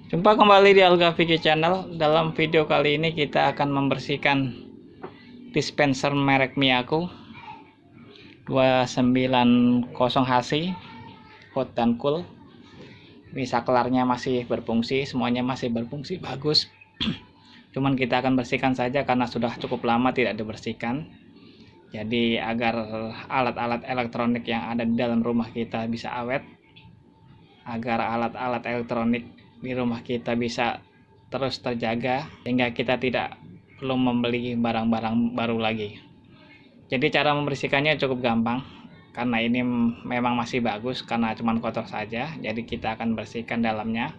Jumpa kembali di Alga Vicky Channel. Dalam video kali ini kita akan membersihkan dispenser merek Miyako 290HC hot dan cool. Ini saklarnya masih berfungsi, semuanya masih berfungsi bagus. Cuman kita akan bersihkan saja karena sudah cukup lama tidak dibersihkan. Jadi agar alat-alat elektronik yang ada di dalam rumah kita bisa awet, agar alat-alat elektronik di rumah kita bisa terus terjaga, sehingga kita tidak perlu membeli barang-barang baru lagi. Jadi cara membersihkannya cukup gampang, karena ini memang masih bagus, karena cuma kotor saja. Jadi kita akan bersihkan dalamnya.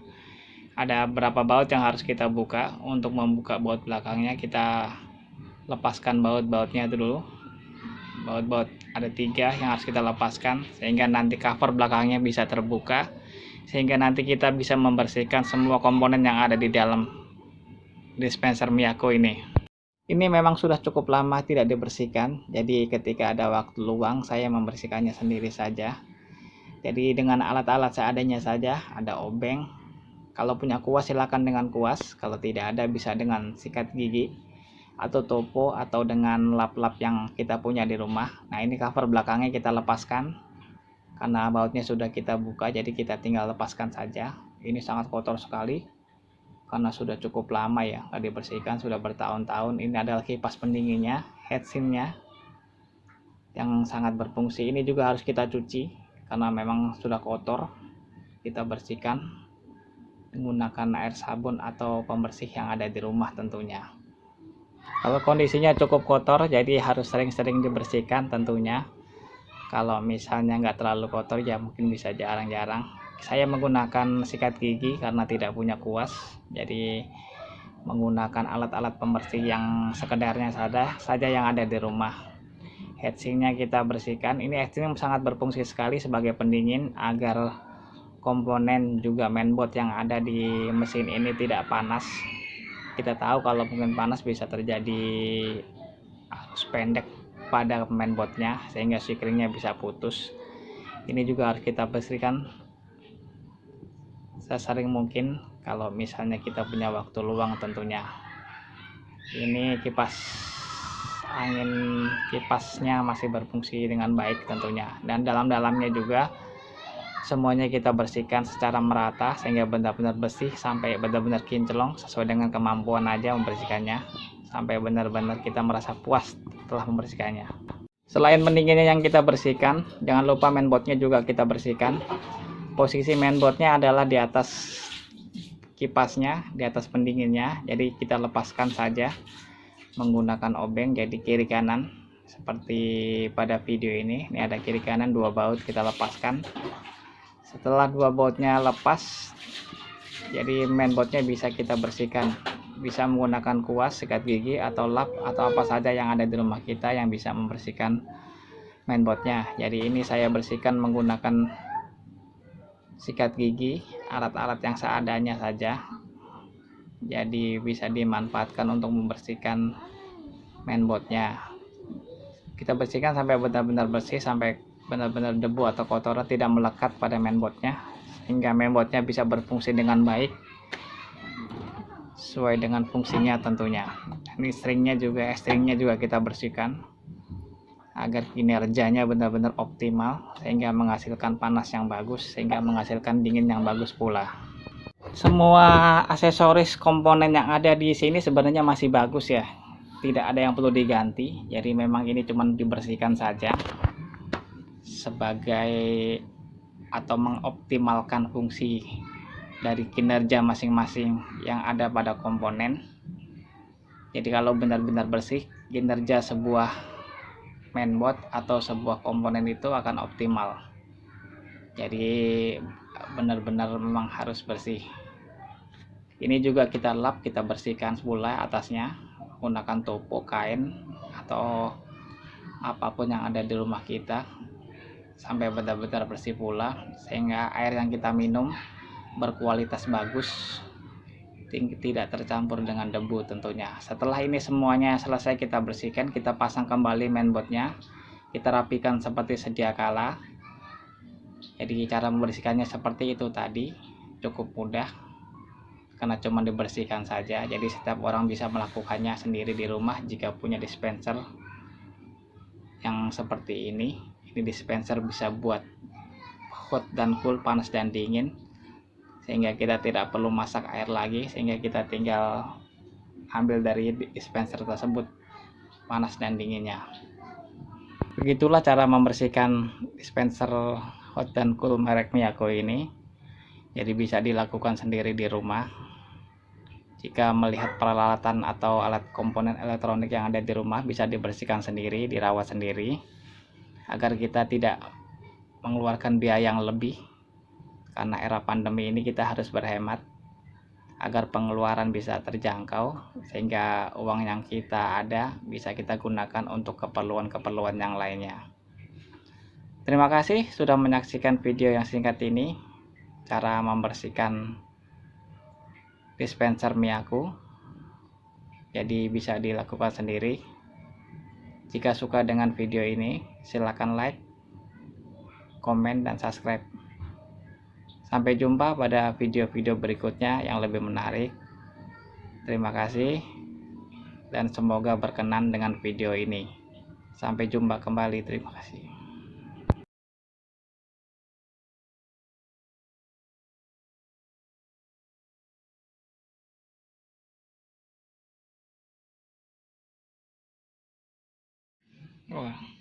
Ada beberapa baut yang harus kita buka. Untuk membuka baut belakangnya, kita lepaskan baut-bautnya dulu. Baut-baut ada 3 yang harus kita lepaskan, sehingga nanti cover belakangnya bisa terbuka, sehingga nanti kita bisa membersihkan semua komponen yang ada di dalam dispenser Miyako ini. Ini memang sudah cukup lama tidak dibersihkan, jadi ketika ada waktu luang saya membersihkannya sendiri saja. Jadi dengan alat-alat seadanya saja. Ada obeng, kalau punya kuas silakan dengan kuas, kalau tidak ada bisa dengan sikat gigi atau topo, atau dengan lap-lap yang kita punya di rumah. Nah, ini cover belakangnya kita lepaskan karena bautnya sudah kita buka, jadi kita tinggal lepaskan saja. Ini sangat kotor sekali karena sudah cukup lama ya nggak dibersihkan, sudah bertahun-tahun. Ini adalah kipas pendinginnya, headsinnya yang sangat berfungsi. Ini juga harus kita cuci karena memang sudah kotor. Kita bersihkan menggunakan air sabun atau pembersih yang ada di rumah tentunya. Kalau kondisinya cukup kotor, jadi harus sering-sering dibersihkan tentunya. Kalau misalnya nggak terlalu kotor, ya mungkin bisa jarang-jarang. Saya menggunakan sikat gigi karena tidak punya kuas, jadi menggunakan alat-alat pembersih yang sekedarnya saja yang ada di rumah. Heatsinknya kita bersihkan. Ini heatsink sangat berfungsi sekali sebagai pendingin agar komponen juga mainboard yang ada di mesin ini tidak panas. Kita tahu kalau mungkin panas bisa terjadi arus pendek pada mainboardnya, sehingga sikringnya bisa putus. Ini juga harus kita bersihkan sesering mungkin kalau misalnya kita punya waktu luang tentunya. Ini kipas angin, kipasnya masih berfungsi dengan baik tentunya, dan dalam-dalamnya juga semuanya kita bersihkan secara merata sehingga benar-benar bersih, sampai benar-benar kinclong sesuai dengan kemampuan aja membersihkannya, sampai benar-benar kita merasa puas setelah membersihkannya. Selain pendinginnya yang kita bersihkan, jangan lupa mainboardnya juga kita bersihkan. Posisi mainboardnya adalah di atas kipasnya, di atas pendinginnya, jadi kita lepaskan saja menggunakan obeng, jadi kiri kanan seperti pada video ini. Ini ada kiri kanan 2 baut, kita lepaskan. Setelah 2 bautnya lepas, jadi mainboardnya bisa kita bersihkan, bisa menggunakan kuas, sikat gigi, atau lap, atau apa saja yang ada di rumah kita yang bisa membersihkan mainboardnya. Jadi ini saya bersihkan menggunakan sikat gigi, alat-alat yang seadanya saja, jadi bisa dimanfaatkan untuk membersihkan mainboardnya. Kita bersihkan sampai benar-benar bersih, sampai benar-benar debu atau kotoran tidak melekat pada mainboardnya, sehingga mainboardnya bisa berfungsi dengan baik sesuai dengan fungsinya tentunya. Ini stringnya juga kita bersihkan agar kinerjanya benar-benar optimal, sehingga menghasilkan panas yang bagus, sehingga menghasilkan dingin yang bagus pula. Semua aksesoris komponen yang ada di sini sebenarnya masih bagus ya, tidak ada yang perlu diganti. Jadi memang ini cuma dibersihkan saja sebagai atau mengoptimalkan fungsi dari kinerja masing-masing yang ada pada komponen. Jadi kalau benar-benar bersih, kinerja sebuah mainboard atau sebuah komponen itu akan optimal. Jadi benar-benar memang harus bersih. Ini juga kita lap, kita bersihkan pula atasnya menggunakan topo, kain, atau apapun yang ada di rumah kita sampai benar-benar bersih pula, sehingga air yang kita minum berkualitas bagus, tidak tercampur dengan debu tentunya. Setelah ini semuanya selesai kita bersihkan, kita pasang kembali mainboardnya, kita rapikan seperti sedia kala. Jadi cara membersihkannya seperti itu tadi, cukup mudah. karena cuma dibersihkan saja. Jadi setiap orang bisa melakukannya sendiri di rumah jika punya dispenser yang seperti ini. Ini dispenser bisa buat hot dan cool, panas dan dingin, sehingga kita tidak perlu masak air lagi, sehingga kita tinggal ambil dari dispenser tersebut panas dan dinginnya. Begitulah cara membersihkan dispenser hot dan cool merek Miyako ini. Jadi bisa dilakukan sendiri di rumah. Jika melihat peralatan atau alat komponen elektronik yang ada di rumah, bisa dibersihkan sendiri, dirawat sendiri, agar kita tidak mengeluarkan biaya yang lebih. Karena era pandemi ini kita harus berhemat agar pengeluaran bisa terjangkau, sehingga uang yang kita ada bisa kita gunakan untuk keperluan-keperluan yang lainnya. Terima kasih sudah menyaksikan video yang singkat ini, cara membersihkan dispenser Miyako. Jadi bisa dilakukan sendiri. Jika suka dengan video ini, silakan like, komen, dan subscribe. Sampai jumpa pada video-video berikutnya yang lebih menarik. Terima kasih dan semoga berkenan dengan video ini. Sampai jumpa kembali. Terima kasih. Wah.